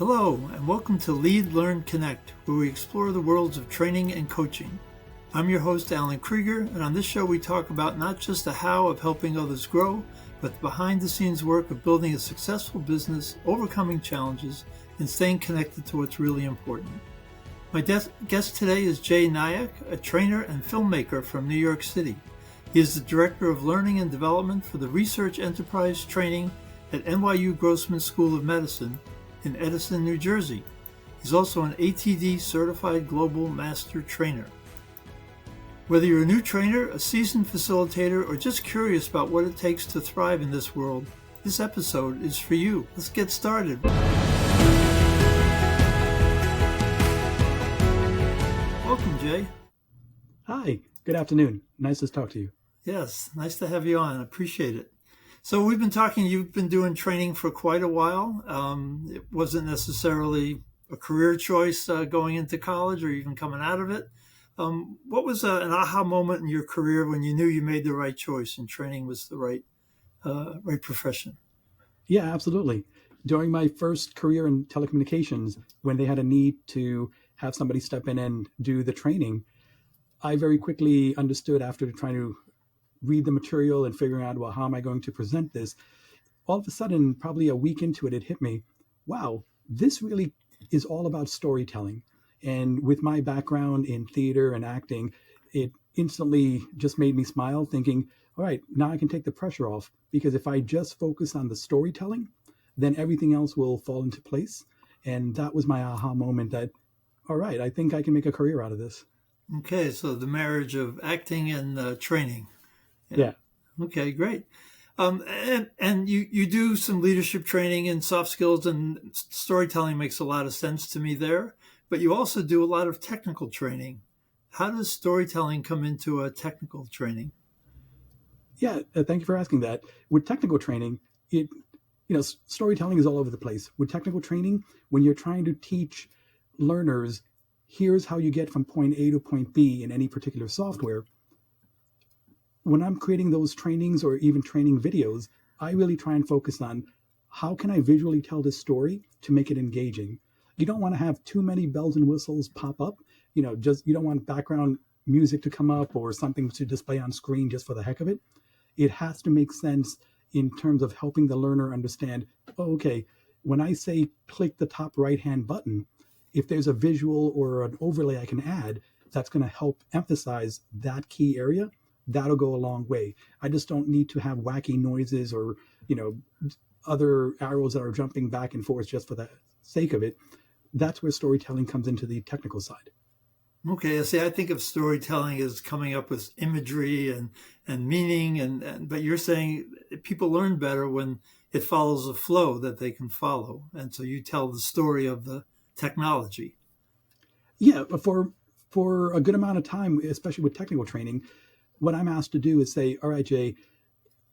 Hello, and welcome to Lead, Learn, Connect, where we explore the worlds of training and coaching. I'm your host, Alan Krieger, and on this show we talk about not just the how of helping others grow, but the behind-the-scenes work of building a successful business, overcoming challenges, and staying connected to what's really important. My guest today is Jay Naik, a trainer and filmmaker from New York City. He is the Director of Learning and Development for the Research Enterprise Training at NYU Grossman School of Medicine in Edison, New Jersey. He's also an ATD Certified Global Master Trainer. Whether you're a new trainer, a seasoned facilitator, or just curious about what it takes to thrive in this world, this episode is for you. Let's get started. Welcome, Jay. Hi, good afternoon. Nice to talk to you. Yes, nice to have you on. I appreciate it. So we've been talking, you've been doing training for quite a while. It wasn't necessarily a career choice going into college or even coming out of it. What was an aha moment in your career when you knew you made the right choice and training was the right profession? Yeah, absolutely. During my first career in telecommunications, when they had a need to have somebody step in and do the training, I very quickly understood after trying to read the material and figuring out, well, how am I going to present this? All of a sudden, probably a week into it, it hit me, wow, this really is all about storytelling. And with my background in theater and acting, it instantly just made me smile thinking, all right, now I can take the pressure off, because if I just focus on the storytelling, then everything else will fall into place. And that was my aha moment that, all right, I think I can make a career out of this. Okay, so the marriage of acting and training. Yeah. Okay, great. And you do some leadership training and soft skills, and storytelling makes a lot of sense to me there. But you also do a lot of technical training. How does storytelling come into a technical training? Yeah, thank you for asking that. With technical training, storytelling is all over the place. With technical training, when you're trying to teach learners, here's how you get from point A to point B in any particular software. When I'm creating those trainings or even training videos, I really try and focus on how can I visually tell this story to make it engaging. You don't want to have too many bells and whistles pop up. You don't want background music to come up or something to display on screen just for the heck of it. It has to make sense in terms of helping the learner understand, oh, okay, when I say click the top right-hand button, if there's a visual or an overlay I can add, that's going to help emphasize that key area. That'll go a long way. I just don't need to have wacky noises or, other arrows that are jumping back and forth just for the sake of it. That's where storytelling comes into the technical side. Okay, see, I think of storytelling as coming up with imagery and meaning, but you're saying people learn better when it follows a flow that they can follow. And so you tell the story of the technology. Yeah, but for a good amount of time, especially with technical training, what I'm asked to do is say, all right, Jay,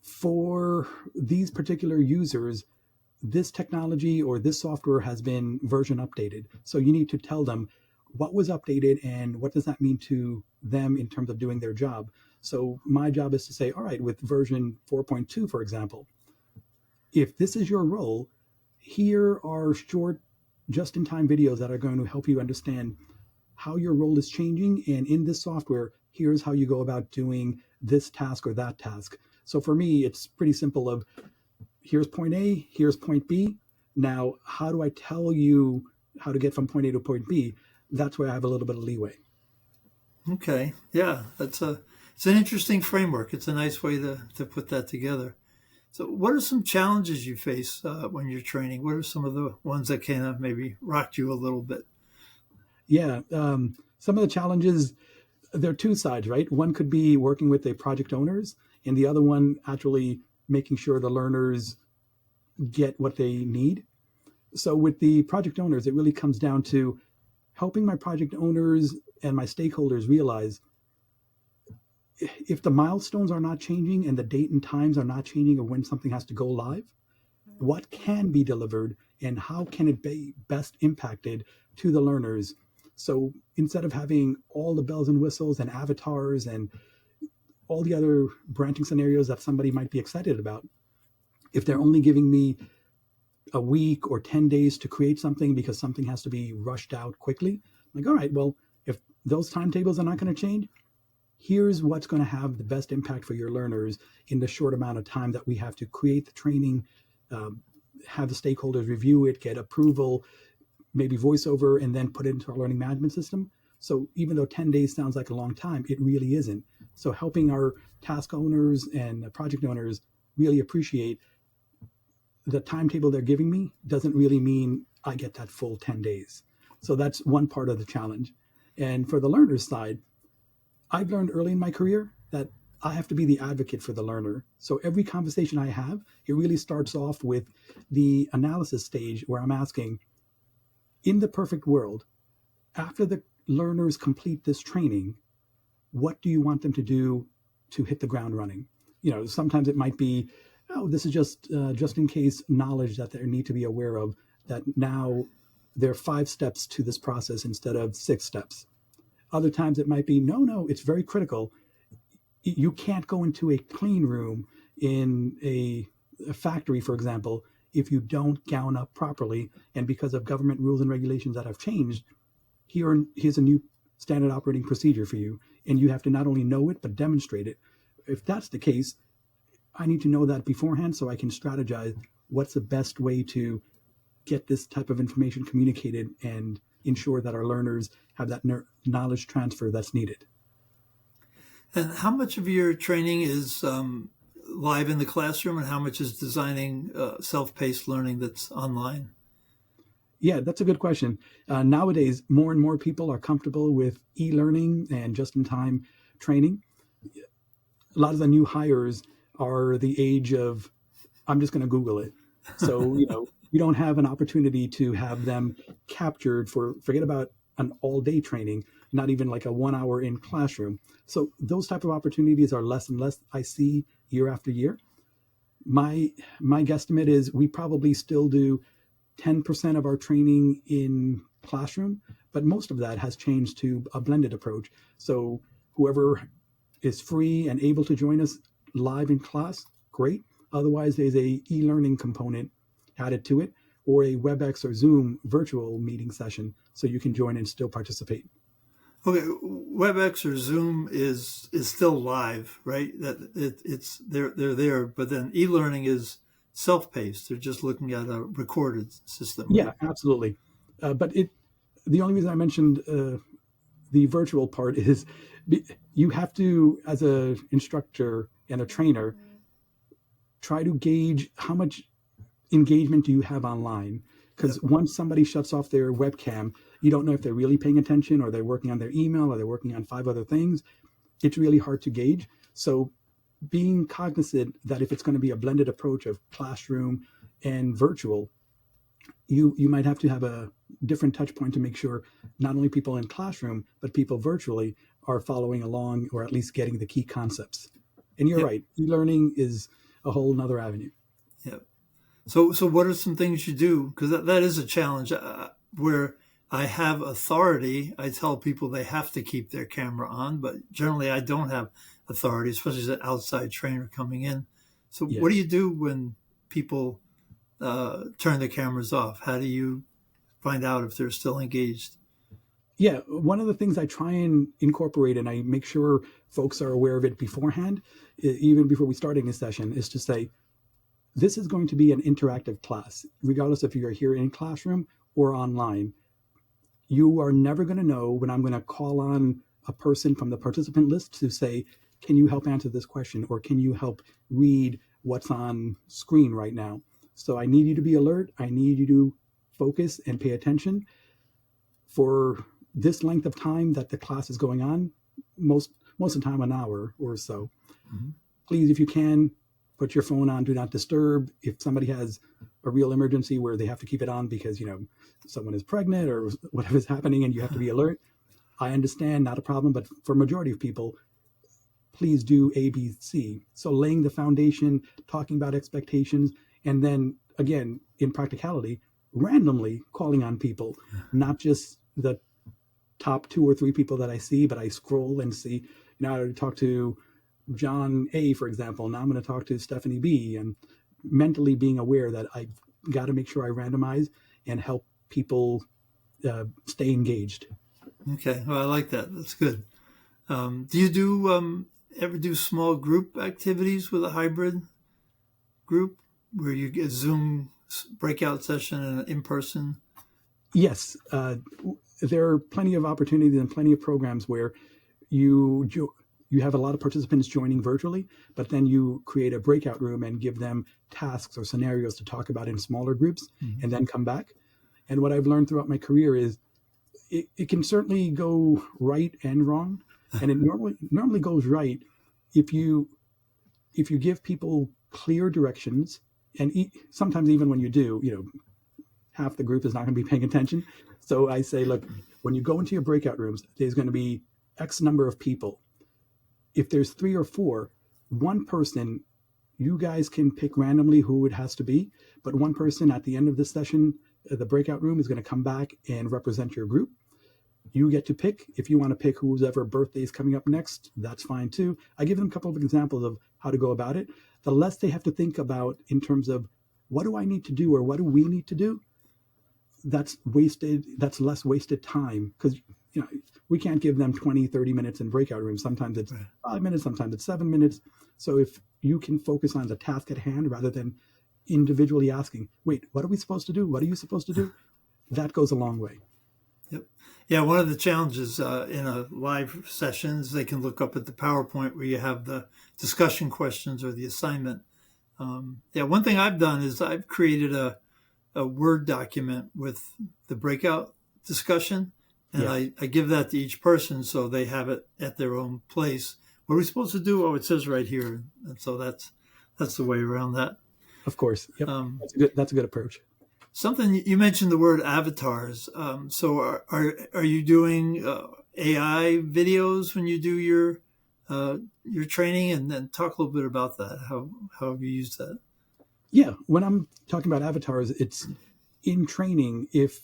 for these particular users, this technology or this software has been version updated. So you need to tell them what was updated and what does that mean to them in terms of doing their job. So my job is to say, all right, with version 4.2, for example, if this is your role, here are short, just-in-time videos that are going to help you understand how your role is changing. And in this software, here's how you go about doing this task or that task. So for me, it's pretty simple of here's point A, here's point B. Now, how do I tell you how to get from point A to point B? That's where I have a little bit of leeway. Okay. Yeah, it's an interesting framework. It's a nice way to put that together. So what are some challenges you face when you're training? What are some of the ones that kind of maybe rocked you a little bit? Yeah, some of the challenges, there are two sides, right? One could be working with the project owners, and the other one actually making sure the learners get what they need. So with the project owners, it really comes down to helping my project owners and my stakeholders realize if the milestones are not changing and the date and times are not changing of when something has to go live, what can be delivered and how can it be best impacted to the learners. So instead of having all the bells and whistles and avatars and all the other branching scenarios that somebody might be excited about, if they're only giving me a week or 10 days to create something because something has to be rushed out quickly. Like, all right, well, if those timetables are not going to change, here's what's going to have the best impact for your learners in the short amount of time that we have to create the training, have the stakeholders review it, get approval, maybe voiceover, and then put it into our learning management system. So even though 10 days sounds like a long time, it really isn't. So helping our task owners and project owners really appreciate the timetable they're giving me doesn't really mean I get that full 10 days. So that's one part of the challenge. And for the learner's side, I've learned early in my career that I have to be the advocate for the learner. So every conversation I have, it really starts off with the analysis stage where I'm asking, in the perfect world, after the learners complete this training, what do you want them to do to hit the ground running? Sometimes it might be, oh, this is just in case knowledge that they need to be aware of, that now there are 5 steps to this process instead of 6 steps. Other times it might be, no, it's very critical. You can't go into a clean room in a factory, for example, if you don't gown up properly. And because of government rules and regulations that have changed, here's a new standard operating procedure for you. And you have to not only know it, but demonstrate it. If that's the case, I need to know that beforehand so I can strategize what's the best way to get this type of information communicated and ensure that our learners have that knowledge transfer that's needed. And how much of your training is live in the classroom, and how much is designing self-paced learning that's online? Yeah, that's a good question. Nowadays, more and more people are comfortable with e-learning and just-in-time training. A lot of the new hires are the age of, I'm just going to Google it. So, you don't have an opportunity to have them captured forget about an all-day training, not even like a 1 hour in classroom. So those type of opportunities are less and less I see year after year. My guesstimate is we probably still do 10% of our training in classroom, but most of that has changed to a blended approach. So whoever is free and able to join us live in class, great. Otherwise, there's a e-learning component added to it, or a WebEx or Zoom virtual meeting session, so you can join and still participate. Okay, WebEx or Zoom is still live, right? They're there, but then e-learning is self-paced. They're just looking at a recorded system. Yeah, absolutely. But the only reason I mentioned the virtual part is you have to, as an instructor and a trainer, try to gauge how much engagement do you have online. Because once somebody shuts off their webcam, you don't know if they're really paying attention, or they're working on their email, or they're working on 5 other things. It's really hard to gauge. So being cognizant that if it's going to be a blended approach of classroom and virtual, you might have to have a different touch point to make sure not only people in classroom, but people virtually are following along, or at least getting the key concepts. And you're right, e-learning is a whole nother avenue. Yeah. So what are some things you do? Because that is a challenge. Where I have authority, I tell people they have to keep their camera on, but generally I don't have authority, especially as an outside trainer coming in. So what do you do when people turn their cameras off? How do you find out if they're still engaged? Yeah, one of the things I try and incorporate, and I make sure folks are aware of it beforehand, even before we start a session, is to say, this is going to be an interactive class, regardless if you're here in classroom or online. You are never going to know when I'm going to call on a person from the participant list to say, can you help answer this question? Or can you help read what's on screen right now? So I need you to be alert. I need you to focus and pay attention for this length of time that the class is going on, most of the time an hour or so. Mm-hmm. Please, if you can, put your phone on do not disturb. If somebody has a real emergency where they have to keep it on because someone is pregnant or whatever is happening and you have to be alert, I understand, not a problem. But for majority of people, please do A, B, C. So laying the foundation, talking about expectations, and then again, in practicality, randomly calling on people, not just the top 2 or 3 people that I see, but I scroll and see, I talk to John A, for example. Now I'm going to talk to Stephanie B, and mentally being aware that I got to make sure I randomize and help people stay engaged. Okay, well, I like that. That's good. Do you ever do small group activities with a hybrid group where you get a Zoom breakout session and in person? Yes, there are plenty of opportunities and plenty of programs where you have a lot of participants joining virtually, but then you create a breakout room and give them tasks or scenarios to talk about in smaller groups, and then come back. And what I've learned throughout my career is it can certainly go right and wrong, and it normally goes right if you give people clear directions, and sometimes even when you do, half the group is not going to be paying attention. So I say, look, when you go into your breakout rooms, there's going to be X number of people. If there's 3 or 4, one person, you guys can pick randomly who it has to be, but one person at the end of the session, the breakout room, is going to come back and represent your group. You get to pick. If you want to pick whoever birthday is coming up next, that's fine too. I give them a couple of examples of how to go about it. The less they have to think about in terms of what do I need to do or what do we need to do, that's less wasted time, because we can't give them 20-30 minutes in breakout rooms. Sometimes it's 5 minutes, sometimes it's 7 minutes. So if you can focus on the task at hand rather than individually asking, wait, what are we supposed to do, what are you supposed to do, that goes a long way. Yep. Yeah, one of the challenges in a live session is they can look up at the PowerPoint where you have the discussion questions or the assignment. One thing I've done is I've created a Word document with the breakout discussion, and I give that to each person so they have it at their own place. What are we supposed to do? Oh, it says right here. And so that's the way around that. Of course. Yep. That's a good approach. Something you mentioned, the word avatars. So are you doing AI videos when you do your training? And then talk a little bit about that. How have you used that? Yeah, when I'm talking about avatars, it's in training. If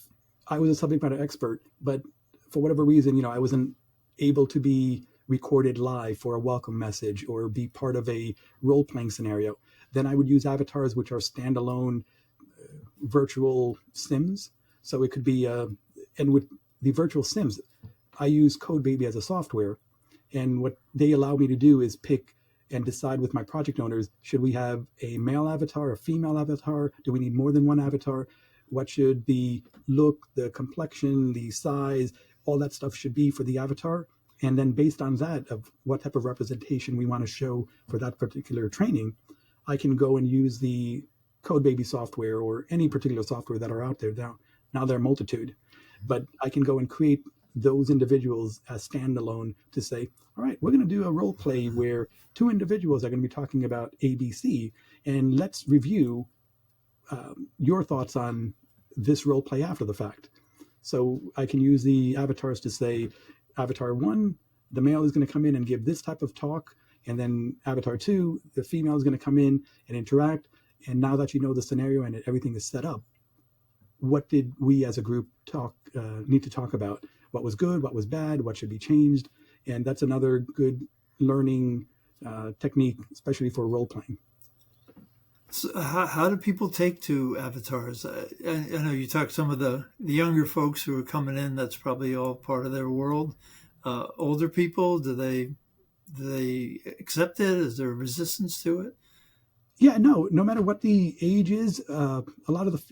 I was a subject matter expert, but for whatever reason, I wasn't able to be recorded live for a welcome message or be part of a role-playing scenario, then I would use avatars, which are standalone virtual sims. So it could be, and with the virtual sims, I use CodeBaby as a software. And what they allow me to do is pick and decide with my project owners, should we have a male avatar, a female avatar? Do we need more than one avatar? What should the look, the complexion, the size, all that stuff should be for the avatar? And then based on that, of what type of representation we want to show for that particular training, I can go and use the CodeBaby software or any particular software that are out there. Now there are a multitude, but I can go and create those individuals as standalone to say, all right, we're going to do a role play where 2 individuals are going to be talking about ABC, and let's review your thoughts on this role play after the fact. So I can use the avatars to say, Avatar 1, the male is going to come in and give this type of talk, and then Avatar 2, the female is going to come in and interact. And now that you know the scenario and everything is set up, what did we as a group need to talk about? What was good, what was bad, what should be changed? And that's another good learning technique, especially for role playing. So how do people take to avatars? I know you talk some of the younger folks who are coming in. That's probably all part of their world. Older people, do they accept it? Is there a resistance to it? Yeah, no matter what the age is, a lot of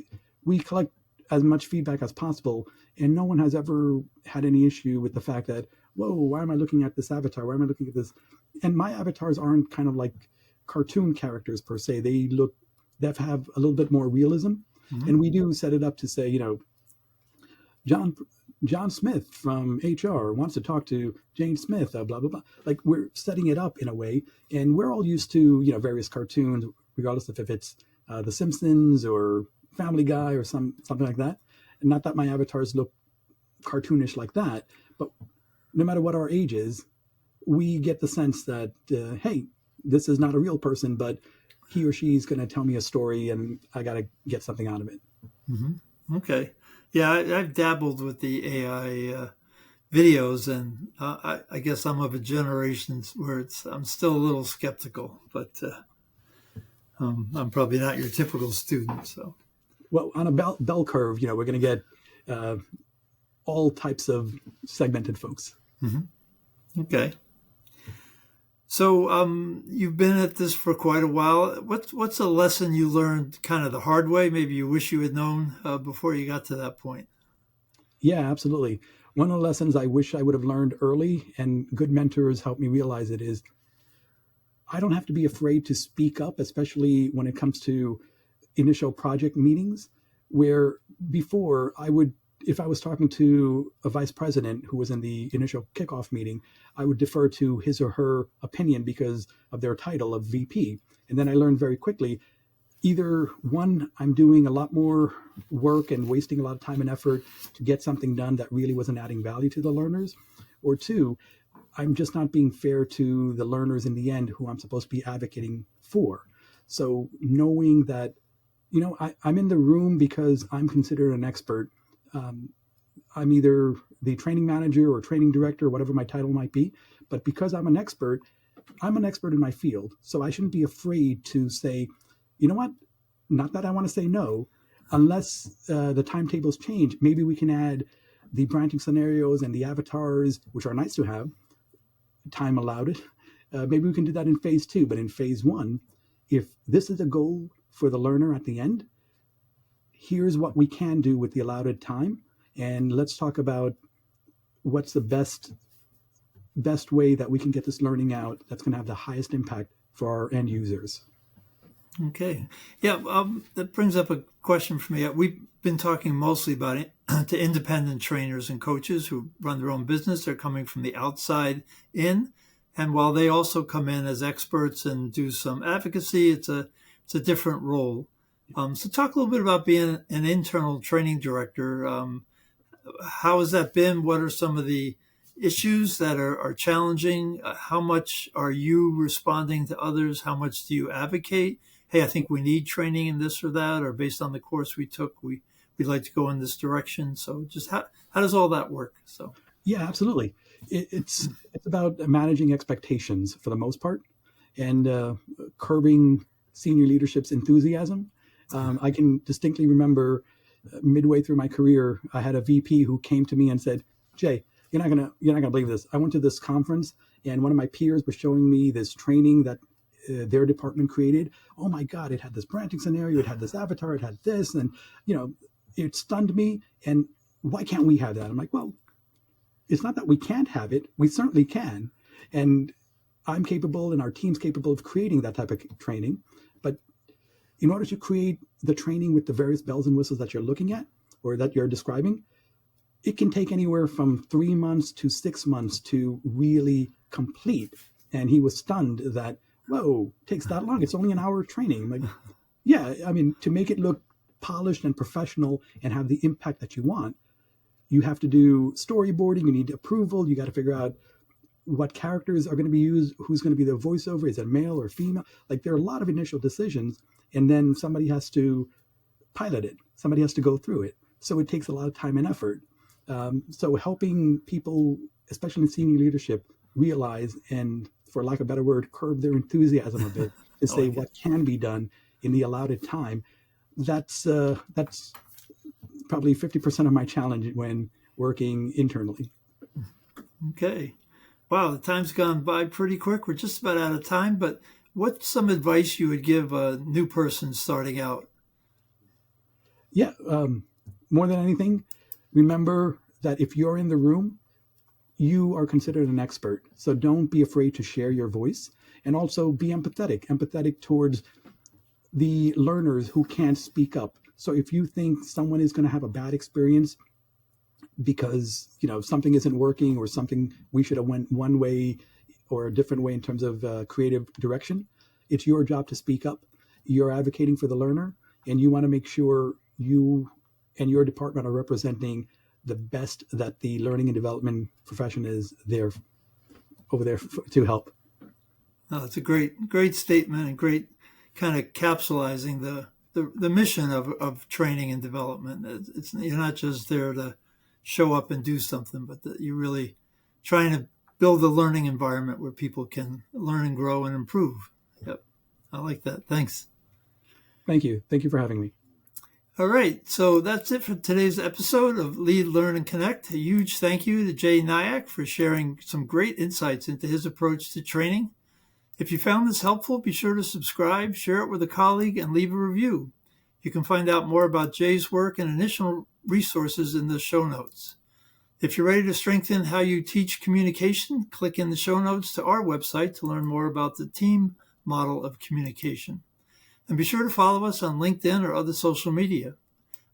we collect as much feedback as possible, and no one has ever had any issue with the fact that, whoa, why am I looking at this avatar? Why am I looking at this? And my avatars aren't kind of like cartoon characters per se. They have a little bit more realism. Mm-hmm. And we do set it up to say, John Smith from HR wants to talk to Jane Smith, blah, blah, blah. Like, we're setting it up in a way, and we're all used to, various cartoons, regardless of if it's The Simpsons or Family Guy or something like that. And not that my avatars look cartoonish like that, but no matter what our age is, we get the sense that, hey, this is not a real person, but he or she is going to tell me a story and I got to get something out of it. Mm-hmm. Okay. Yeah, I've dabbled with the AI videos, and I guess I'm of a generation where I'm still a little skeptical, but I'm probably not your typical student. So Well, on a bell curve, we're going to get uh, all types of segmented folks. Mm-hmm. Okay. So you've been at this for quite a while. What's a lesson you learned kind of the hard way? Maybe you wish you had known before you got to that point. Yeah, absolutely. One of the lessons I wish I would have learned early, and good mentors helped me realize it, is I don't have to be afraid to speak up, especially when it comes to initial project meetings, where before I would, if I was talking to a vice president who was in the initial kickoff meeting, I would defer to his or her opinion because of their title of VP. And then I learned very quickly, either one, I'm doing a lot more work and wasting a lot of time and effort to get something done that really wasn't adding value to the learners, or two, I'm just not being fair to the learners in the end who I'm supposed to be advocating for. So knowing that, I'm in the room because I'm considered an expert. Um, I'm either the training manager or training director, whatever my title might be. But because I'm an expert in my field. So I shouldn't be afraid to say, you know what? Not that I want to say no, unless the timetables change. Maybe we can add the branching scenarios and the avatars, which are nice to have. Time allowed it. Maybe we can do that in phase 2. But in phase 1, if this is a goal for the learner at the end, here's what we can do with the allotted time. And let's talk about what's the best way that we can get this learning out that's going to have the highest impact for our end users. Okay. Yeah, that brings up a question for me. We've been talking mostly about it to independent trainers and coaches who run their own business. They're coming from the outside in. And while they also come in as experts and do some advocacy, it's a different role. So talk a little bit about being an internal training director. How has that been? What are some of the issues that are challenging? How much are you responding to others? How much do you advocate? Hey, I think we need training in this or that, or based on the course we took, we'd like to go in this direction. So just how does all that work? So yeah, absolutely. It's about managing expectations for the most part, and curbing senior leadership's enthusiasm. I can distinctly remember midway through my career, I had a VP who came to me and said, "Jay, you're not gonna believe this. I went to this conference, and one of my peers was showing me this training that their department created. Oh my God, it had this branching scenario, it had this avatar, it had this, and it stunned me. And why can't we have that?" I'm like, well, it's not that we can't have it. We certainly can, and I'm capable, and our team's capable of creating that type of training. But in order to create the training with the various bells and whistles that you're looking at or that you're describing, it can take anywhere from 3 months to 6 months to really complete. And he was stunned that, whoa, it takes that long. It's only an hour of training. I'm like, yeah, I mean, to make it look polished and professional and have the impact that you want, you have to do storyboarding, you need approval, you got to figure out what characters are going to be used, who's going to be the voiceover, is it male or female? Like, there are a lot of initial decisions, and then somebody has to pilot it. Somebody has to go through it. So it takes a lot of time and effort. So helping people, especially in senior leadership, realize and, for lack of a better word, curb their enthusiasm a bit to say what can be done in the allotted time. That's probably 50% of my challenge when working internally. okay. Wow, the time's gone by pretty quick. We're just about out of time, but what's some advice you would give a new person starting out? Yeah, more than anything, remember that if you're in the room, you are considered an expert. So don't be afraid to share your voice, and also be empathetic towards the learners who can't speak up. So if you think someone is going to have a bad experience because something isn't working, or something we should have went one way or a different way in terms of creative direction, it's your job to speak up. You're advocating for the learner, and you want to make sure you and your department are representing the best that the learning and development profession is there over there to help. Oh, it's a great statement, and great kind of capsulizing the mission of training and development. You're not just there to show up and do something, but that you're really trying to build a learning environment where people can learn and grow and improve. Yep. I like that. Thanks. Thank you. Thank you for having me. All right, so that's it for today's episode of Lead, Learn, and Connect. A huge thank you to Jay Naik for sharing some great insights into his approach to training. If you found this helpful, be sure to subscribe, share it with a colleague, and leave a review. You can find out more about Jay's work and additional resources in the show notes. If you're ready to strengthen how you teach communication, click in the show notes to our website to learn more about the T.E.A.M model of communication. And be sure to follow us on LinkedIn or other social media.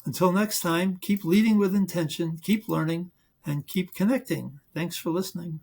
Until next time, keep leading with intention, keep learning, and keep connecting. Thanks for listening.